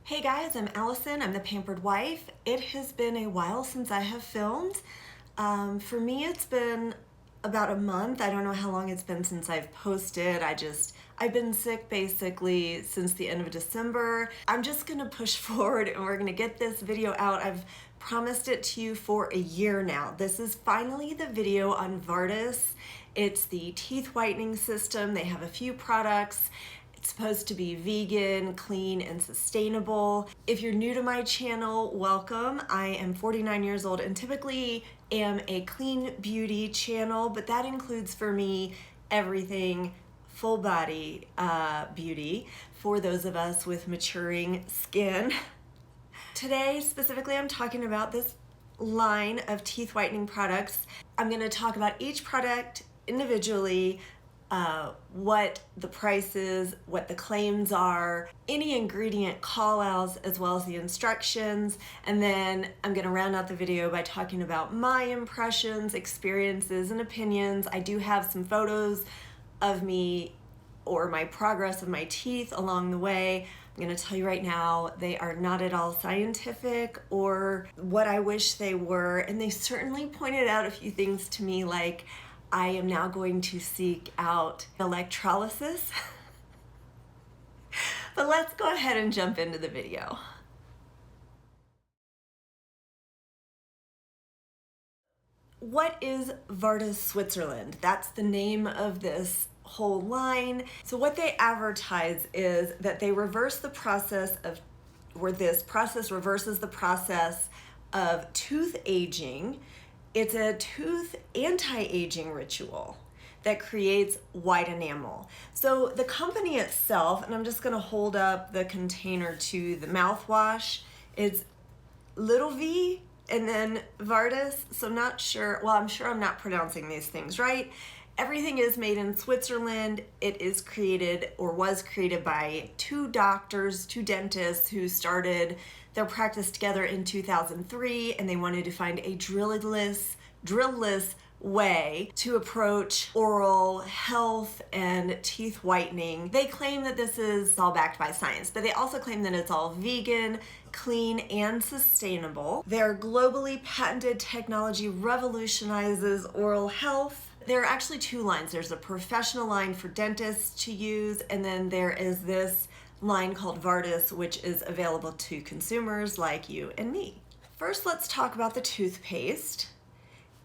Hey guys, I'm Allison. I'm the Pampered Wife. It has been a while since I have filmed. For me, it's been about a month. I don't know how long it's been since I've posted. I've been sick basically since the end of December. I'm just gonna push forward and we're gonna get this video out. I've promised it to you for a year now. This is finally the video on vVardis. It's the teeth whitening system. They have a few products. It's supposed to be vegan, clean, and sustainable. If you're new to my channel, welcome. I am 49 years old and typically am a clean beauty channel, but that includes for me everything full body beauty for those of us with maturing skin. Today, specifically, I'm talking about this line of teeth whitening products. I'm gonna talk about each product individually, what the price is, what the claims are, any ingredient call-outs, as well as the instructions. And then I'm gonna round out the video by talking about my impressions, experiences, and opinions. I do have some photos of me or my progress of my teeth along the way. I'm gonna tell you right now, they are not at all scientific or what I wish they were. And they certainly pointed out a few things to me, like I am now going to seek out electrolysis. But let's go ahead and jump into the video. What is vVardis Switzerland? That's the name of this whole line. So what they advertise is that they reverse the process of, or this process reverses the process of tooth aging. It's a tooth anti-aging ritual that creates white enamel. So the company itself, and I'm just gonna hold up the container to the mouthwash, it's little v and then vVardis, so I'm not sure, well, I'm sure I'm not pronouncing these things right. Everything is made in Switzerland. It is created or was created by two doctors, two dentists who started their practice together in 2003, and they wanted to find a drillless way to approach oral health and teeth whitening. They claim that this is all backed by science, but they also claim that it's all vegan, clean, and sustainable. Their globally patented technology revolutionizes oral health. There are actually two lines. There's a professional line for dentists to use, and then there is this line called vVardis, which is available to consumers like you and me. First, let's talk about the toothpaste.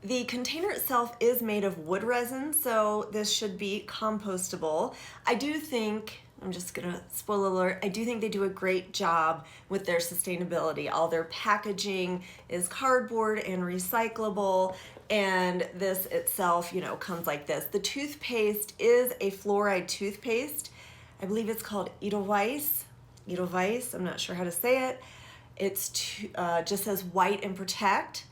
The container itself is made of wood resin, so this should be compostable. I do think, I'm just gonna spoiler alert, I do think they do a great job with their sustainability. All their packaging is cardboard and recyclable, and this itself, you know, comes like this. The toothpaste is a fluoride toothpaste. I believe it's called Edelweiss, I'm not sure how to say it. It's just says white and protect.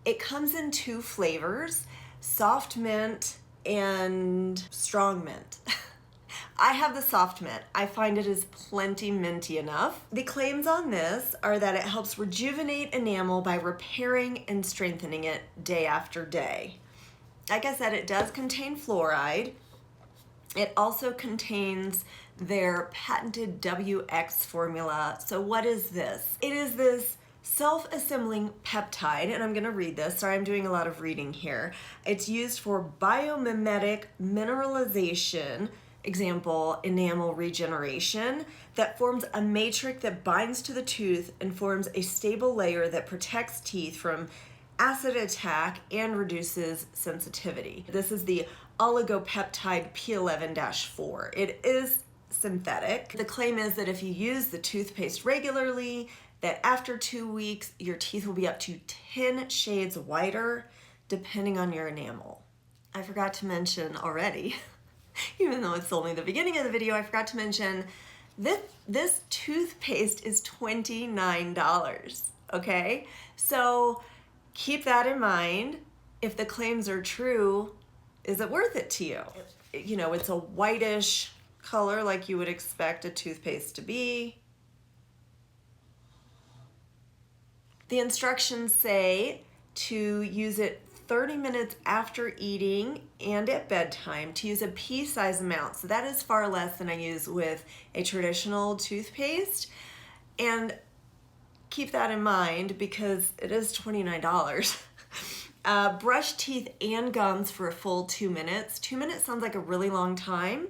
It comes in two flavors, soft mint and strong mint. I have the soft mint. I find it is plenty minty enough. The claims on this are that it helps rejuvenate enamel by repairing and strengthening it day after day. Like I said, it does contain fluoride. It also contains their patented WX formula. So what is this? It is this self-assembling peptide, and I'm gonna read this. Sorry, I'm doing a lot of reading here. It's used for biomimetic mineralization, example, enamel regeneration, that forms a matrix that binds to the tooth and forms a stable layer that protects teeth from acid attack and reduces sensitivity. This is the oligopeptide P11-4. It is synthetic. The claim is that if you use the toothpaste regularly, that after 2 weeks, your teeth will be up to 10 shades whiter, depending on your enamel. I forgot to mention already, even though it's only the beginning of the video, I forgot to mention this toothpaste is $29, okay? So keep that in mind. If the claims are true, is it worth it to you? You know, it's a whitish color like you would expect a toothpaste to be. The instructions say to use it 30 minutes after eating and at bedtime, to use a pea-sized amount. So that is far less than I use with a traditional toothpaste. And keep that in mind because it is $29. Brush teeth and gums for a full 2 minutes. 2 minutes sounds like a really long time,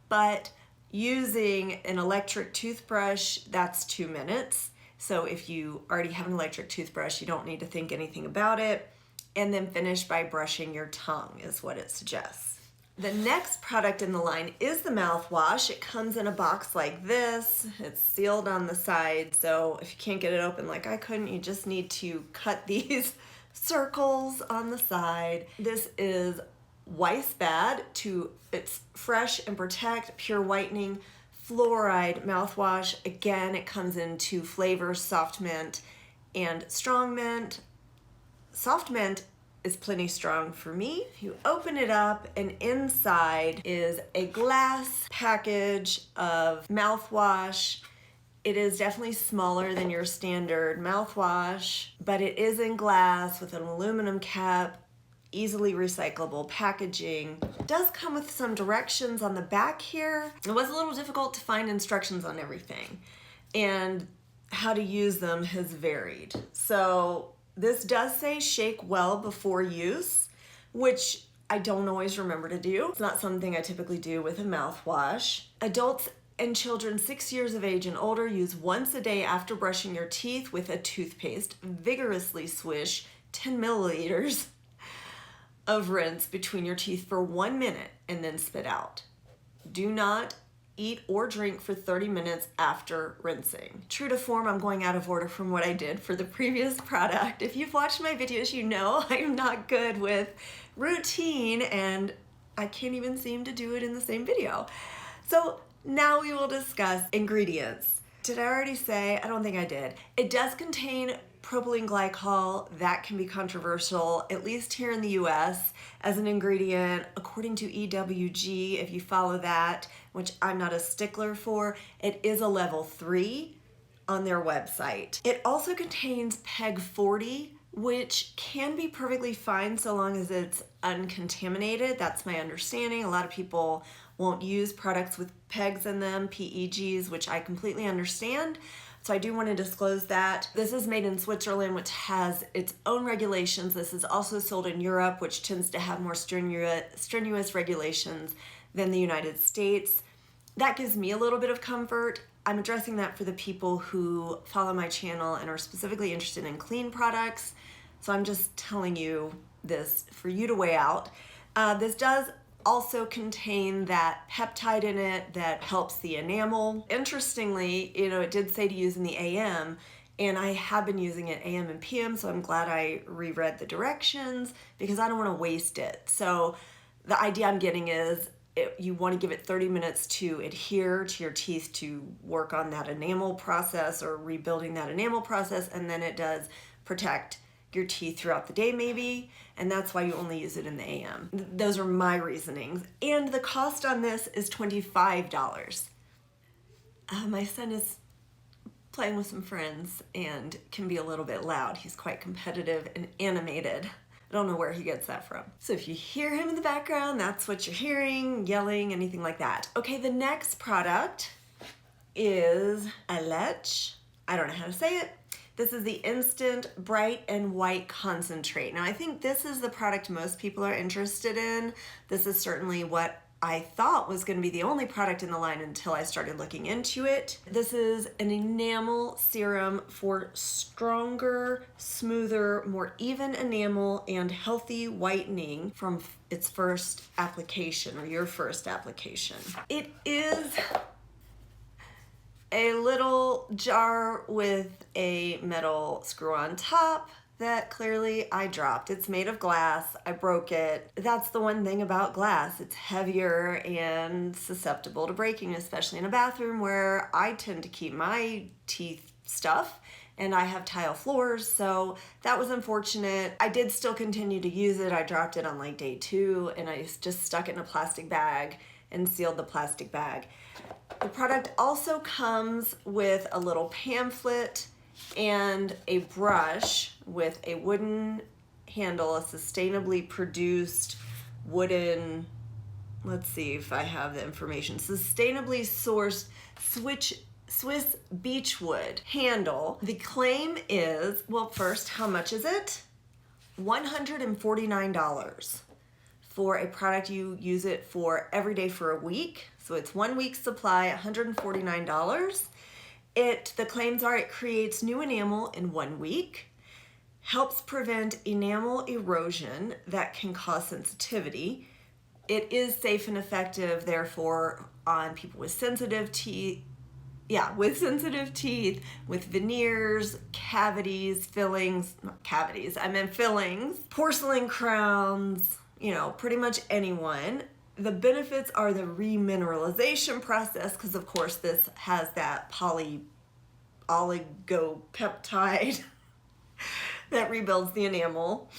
but using an electric toothbrush, that's 2 minutes. So if you already have an electric toothbrush, you don't need to think anything about it. And then finish by brushing your tongue is what it suggests. The next product in the line is the mouthwash. It comes in a box like this. It's sealed on the side, so if you can't get it open like I couldn't, you just need to cut these circles on the side. This is Weissbad it's Fresh and Protect Pure Whitening Fluoride Mouthwash. Again, it comes in 2 flavors, soft mint and strong mint. Soft mint is plenty strong for me. You open it up and inside is a glass package of mouthwash. It is definitely smaller than your standard mouthwash, but it is in glass with an aluminum cap, easily recyclable packaging. It does come with some directions on the back here. It was a little difficult to find instructions on everything, and how to use them has varied. So this does say shake well before use, which I don't always remember to do. It's not something I typically do with a mouthwash. Adults and children 6 years of age and older use once a day after brushing your teeth with a toothpaste. Vigorously swish 10 milliliters of rinse between your teeth for 1 minute and then spit out. Do not eat or drink for 30 minutes after rinsing. True to form, I'm going out of order from what I did for the previous product. If you've watched my videos, you know I'm not good with routine and I can't even seem to do it in the same video. So now we will discuss ingredients. Did I already say? I don't think I did. It does contain propylene glycol. That can be controversial, at least here in the US, as an ingredient. According to EWG, if you follow that, which I'm not a stickler for, it is a level 3 on their website. It also contains PEG 40, which can be perfectly fine so long as it's uncontaminated. That's my understanding. A lot of people won't use products with PEGs in them, PEGs, which I completely understand. So I do want to disclose that. This is made in Switzerland, which has its own regulations. This is also sold in Europe, which tends to have more strenuous regulations than the United States. That gives me a little bit of comfort. I'm addressing that for the people who follow my channel and are specifically interested in clean products. So I'm just telling you this for you to weigh out. This does also contain that peptide in it that helps the enamel. Interestingly, it did say to use in the AM, and I have been using it AM and PM, so I'm glad I reread the directions because I don't want to waste it. So the idea I'm getting is you want to give it 30 minutes to adhere to your teeth to work on that enamel process or rebuilding that enamel process, and then it does protect your teeth throughout the day maybe, and that's why you only use it in the AM. Those are my reasonings. And the cost on this is $25. My son is playing with some friends and can be a little bit loud. He's quite competitive and animated. I don't know where he gets that from. So if you hear him in the background, that's what you're hearing, yelling, anything like that. Okay, the next product is Alestch. I don't know how to say it. This is the Instant Bright and White Concentrate. Now I think this is the product most people are interested in. This is certainly what I thought was going to be the only product in the line until I started looking into it. This is an enamel serum for stronger, smoother, more even enamel and healthy whitening from its first application or your first application. It is a little jar with a metal screw on top that clearly I dropped. It's made of glass. I broke it. That's the one thing about glass. It's heavier and susceptible to breaking, especially in a bathroom where I tend to keep my teeth stuff and I have tile floors, so that was unfortunate. I did still continue to use it. I dropped it on like day 2 and I just stuck it in a plastic bag and sealed the plastic bag. The product also comes with a little pamphlet and a brush with a wooden handle, a sustainably produced wooden, let's see if I have the information, sustainably sourced Swiss beechwood handle. The claim is, well, first, how much is it? $149 for a product you use it for every day for a week. So it's 1 week's supply, $149. The claims are it creates new enamel in 1 week, helps prevent enamel erosion that can cause sensitivity. It is safe and effective, therefore, on people with sensitive teeth, with veneers, cavities, fillings, not cavities, I meant fillings, porcelain crowns, pretty much anyone. The benefits are the remineralization process, because of course this has that oligopeptide that rebuilds the enamel,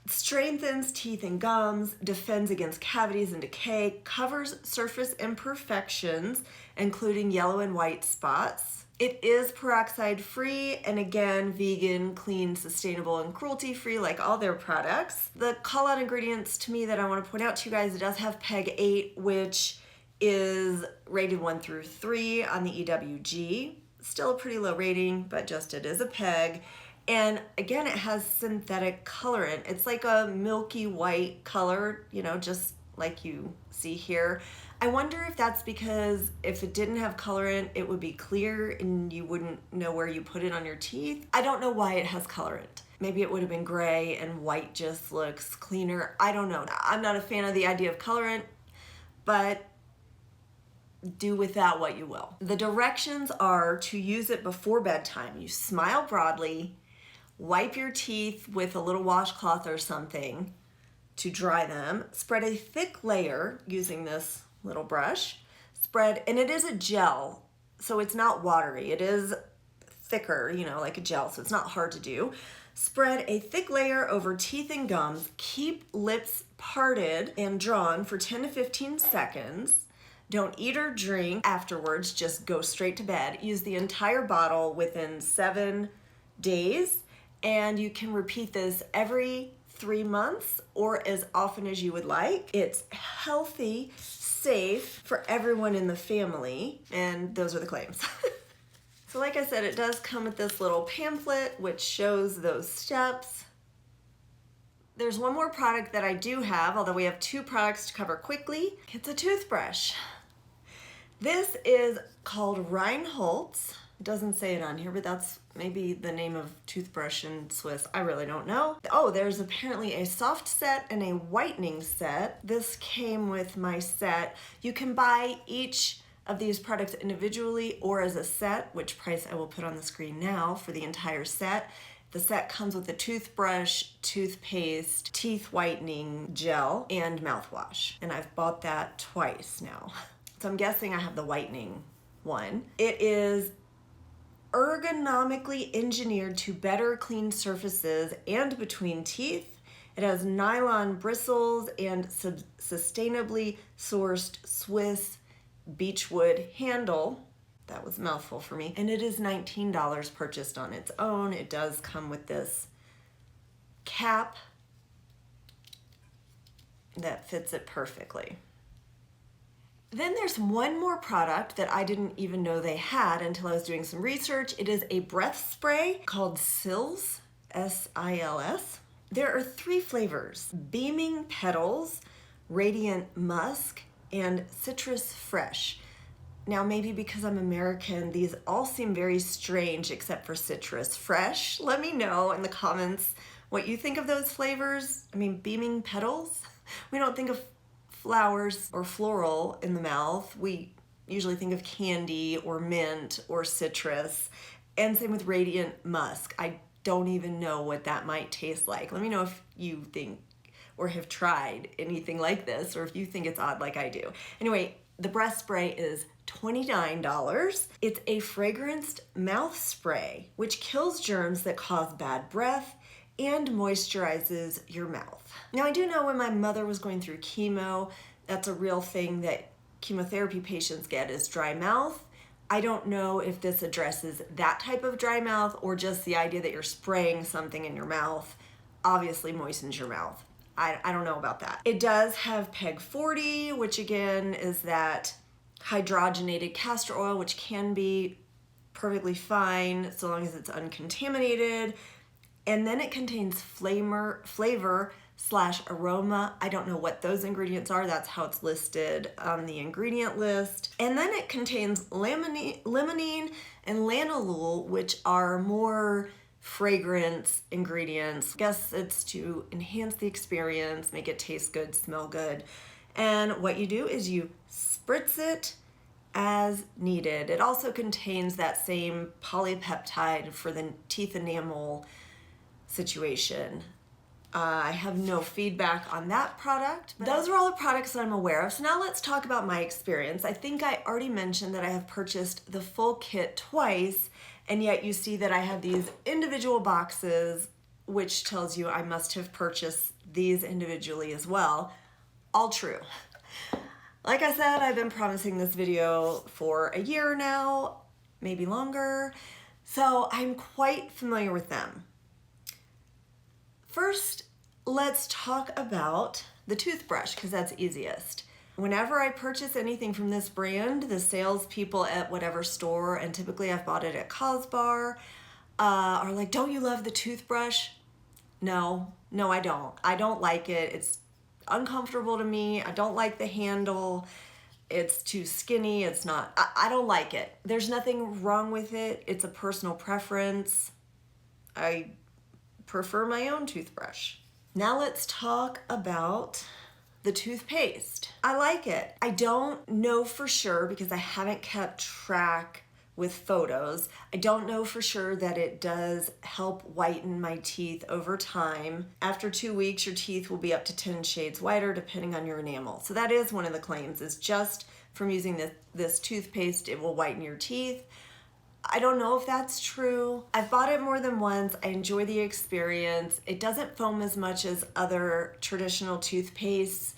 strengthens teeth and gums, defends against cavities and decay, covers surface imperfections, including yellow and white spots. It is peroxide free and again, vegan, clean, sustainable, and cruelty free like all their products. The call out ingredients to me that I want to point out to you guys, it does have PEG 8, which is rated 1 through 3 on the EWG. Still a pretty low rating, but just it is a PEG. And again, it has synthetic colorant. It's like a milky white color, just like you see here. I wonder if that's because if it didn't have colorant, it would be clear and you wouldn't know where you put it on your teeth. I don't know why it has colorant. Maybe it would have been gray and white just looks cleaner. I don't know. I'm not a fan of the idea of colorant, but do with that what you will. The directions are to use it before bedtime. You smile broadly, wipe your teeth with a little washcloth or something to dry them. Spread a thick layer using this little brush. And it is a gel, so it's not watery. It is thicker, like a gel, so it's not hard to do. Spread a thick layer over teeth and gums. Keep lips parted and drawn for 10 to 15 seconds. Don't eat or drink afterwards, just go straight to bed. Use the entire bottle within 7 days. And you can repeat this every 3 months or as often as you would like. It's healthy, safe for everyone in the family, and those are the claims. So like I said, it does come with this little pamphlet which shows those steps. There's one more product that I do have, although we have 2 products to cover quickly. It's a toothbrush. This is called Reinholz. It doesn't say it on here, but that's maybe the name of toothbrush in Swiss. I really don't know. Oh, there's apparently a soft set and a whitening set. This came with my set. You can buy each of these products individually or as a set, which price I will put on the screen now for the entire set. The set comes with a toothbrush, toothpaste, teeth whitening gel, and mouthwash. And I've bought that twice now. So I'm guessing I have the whitening one. It is ergonomically engineered to better clean surfaces and between teeth. It has nylon bristles and sustainably sourced Swiss beechwood handle. That was a mouthful for me. And it is $19 purchased on its own. It does come with this cap that fits it perfectly. Then there's one more product that I didn't even know they had until I was doing some research. It is a breath spray called Sils, S-I-L-S. There are 3 flavors: Beaming Petals, Radiant Musk, and Citrus Fresh. Now maybe because I'm American, these all seem very strange except for Citrus Fresh. Let me know in the comments what you think of those flavors. I mean, Beaming Petals? We don't think of flowers or floral in the mouth. We usually think of candy or mint or citrus, and same with Radiant Musk. I don't even know what that might taste like. Let me know if you think or have tried anything like this, or if you think it's odd like I do. Anyway, the breath spray is $29. It's a fragranced mouth spray which kills germs that cause bad breath and moisturizes your mouth. Now, I do know when my mother was going through chemo, that's a real thing that chemotherapy patients get, is dry mouth. I don't know if this addresses that type of dry mouth or just the idea that you're spraying something in your mouth obviously moistens your mouth. I don't know about that. It does have PEG 40, which again is that hydrogenated castor oil, which can be perfectly fine so long as it's uncontaminated. And then it contains flavor slash aroma. I don't know what those ingredients are. That's how it's listed on the ingredient list. And then it contains limonene and lanolin, which are more fragrance ingredients. I guess it's to enhance the experience, make it taste good, smell good. And what you do is you spritz it as needed. It also contains that same polypeptide for the teeth enamel situation. I have no feedback on that product. Those are all the products that I'm aware of. So now let's talk about my experience. I think I already mentioned that I have purchased the full kit twice, and yet you see that I have these individual boxes, which tells you I must have purchased these individually as well. All true. Like I said, I've been promising this video for a year now, maybe longer, so I'm quite familiar with them. First, let's talk about the toothbrush, because that's easiest. Whenever I purchase anything from this brand, the salespeople at whatever store, and typically I've bought it at Cosbar, are like, don't you love the toothbrush? No, I don't. I don't like it. It's uncomfortable to me. I don't like the handle. It's too skinny. It's not, I don't like it. There's nothing wrong with it. It's a personal preference. I prefer my own toothbrush. Now let's talk about the toothpaste. I like it. I don't know for sure because I haven't kept track with photos. I don't know for sure that it does help whiten my teeth over time. After 2 weeks, your teeth will be up to 10 shades whiter depending on your enamel. So that is one of the claims, is just from using this toothpaste, it will whiten your teeth. I don't know if that's true. I've bought it more than once. I enjoy the experience. It doesn't foam as much as other traditional toothpastes,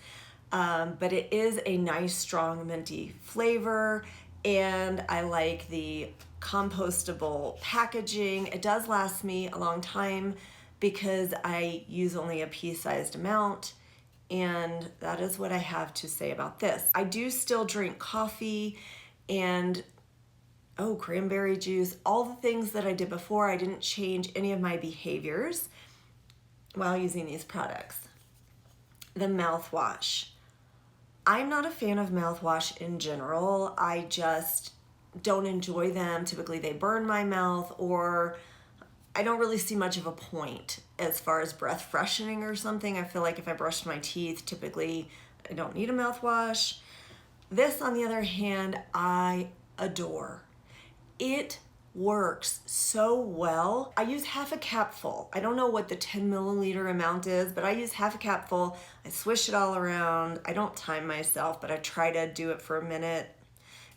but it is a nice, strong, minty flavor, and I like the compostable packaging. It does last me a long time because I use only a pea-sized amount, and that is what I have to say about this. I do still drink coffee and cranberry juice, all the things that I did before. I didn't change any of my behaviors while using these products. The mouthwash. I'm not a fan of mouthwash in general. I just don't enjoy them. Typically they burn my mouth, or I don't really see much of a point as far as breath freshening or something. I feel like if I brushed my teeth, typically I don't need a mouthwash. This, on the other hand, I adore. It works so well. I use half a capful. I don't know what the 10 milliliter amount is, but I use half a capful. I swish it all around. I don't time myself, but I try to do it for a minute.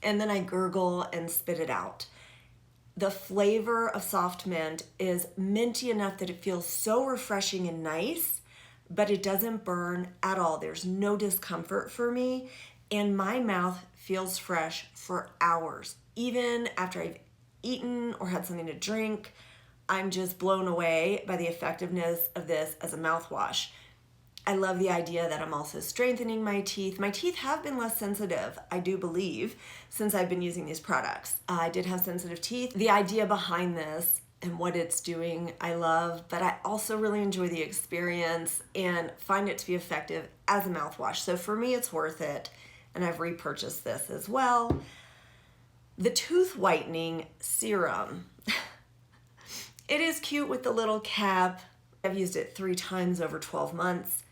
And then I gurgle and spit it out. The flavor of soft mint is minty enough that it feels so refreshing and nice, but it doesn't burn at all. There's no discomfort for me, and my mouth feels fresh for hours. Even after I've eaten or had something to drink, I'm just blown away by the effectiveness of this as a mouthwash. I love the idea that I'm also strengthening my teeth. My teeth have been less sensitive, I do believe, since I've been using these products. I did have sensitive teeth. The idea behind this and what it's doing, I love, but I also really enjoy the experience and find it to be effective as a mouthwash. So for me, it's worth it, and I've repurchased this as well. The tooth whitening serum. It is cute with the little cap. I've used it 3 times over 12 months.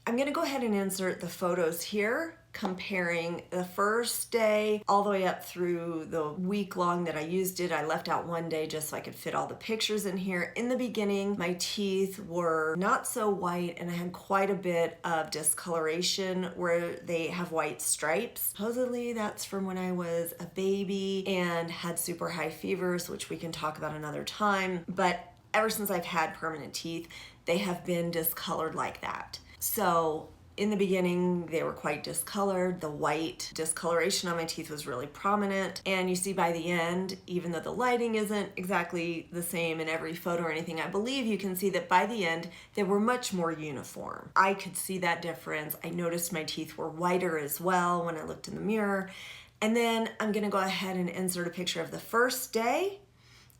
I'm gonna go ahead and insert the photos here, comparing the first day all the way up through the week long that I used it. I left out one day just so I could fit all the pictures in here. In the beginning, my teeth were not so white, and I had quite a bit of discoloration where they have white stripes. Supposedly that's from when I was a baby and had super high fevers, which we can talk about another time. But ever since I've had permanent teeth, they have been discolored like that. So in the beginning, they were quite discolored. The white discoloration on my teeth was really prominent. And you see by the end, even though the lighting isn't exactly the same in every photo or anything, I believe you can see that by the end, they were much more uniform. I could see that difference. I noticed my teeth were whiter as well when I looked in the mirror. And then I'm gonna go ahead and insert a picture of the first day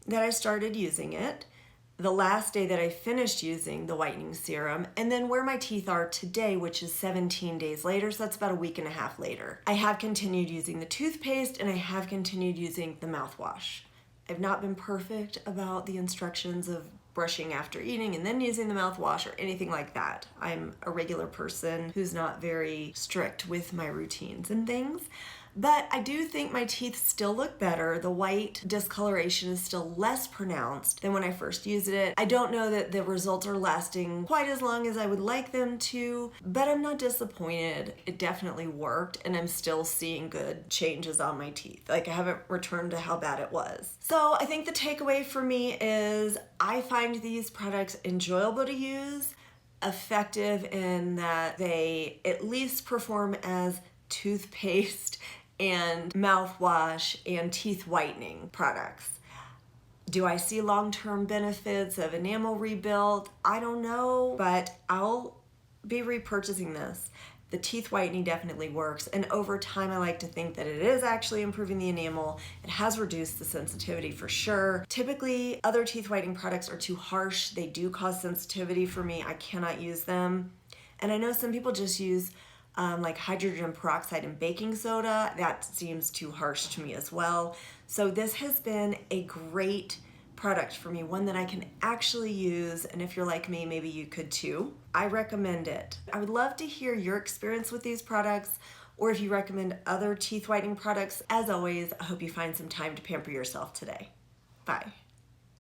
that I started using it, the last day that I finished using the whitening serum, and then where my teeth are today, which is 17 days later, so that's about a week and a half later. I have continued using the toothpaste and I have continued using the mouthwash. I've not been perfect about the instructions of brushing after eating and then using the mouthwash or anything like that. I'm a regular person who's not very strict with my routines and things. But I do think my teeth still look better. The white discoloration is still less pronounced than when I first used it. I don't know that the results are lasting quite as long as I would like them to, but I'm not disappointed. It definitely worked and I'm still seeing good changes on my teeth. Like, I haven't returned to how bad it was. So I think the takeaway for me is I find these products enjoyable to use, effective in that they at least perform as toothpaste and mouthwash and teeth whitening products. Do I see long-term benefits of enamel rebuild? I don't know, but I'll be repurchasing this. The teeth whitening definitely works, and over time I like to think that it is actually improving the enamel. It has reduced the sensitivity for sure. Typically, other teeth whitening products are too harsh. They do cause sensitivity for me. I cannot use them. And I know some people just use like hydrogen peroxide and baking soda. That seems too harsh to me as well. So this has been a great product for me, one that I can actually use, and if you're like me, maybe you could too. I recommend it. I would love to hear your experience with these products, or if you recommend other teeth whitening products. As always, I hope you find some time to pamper yourself today. Bye.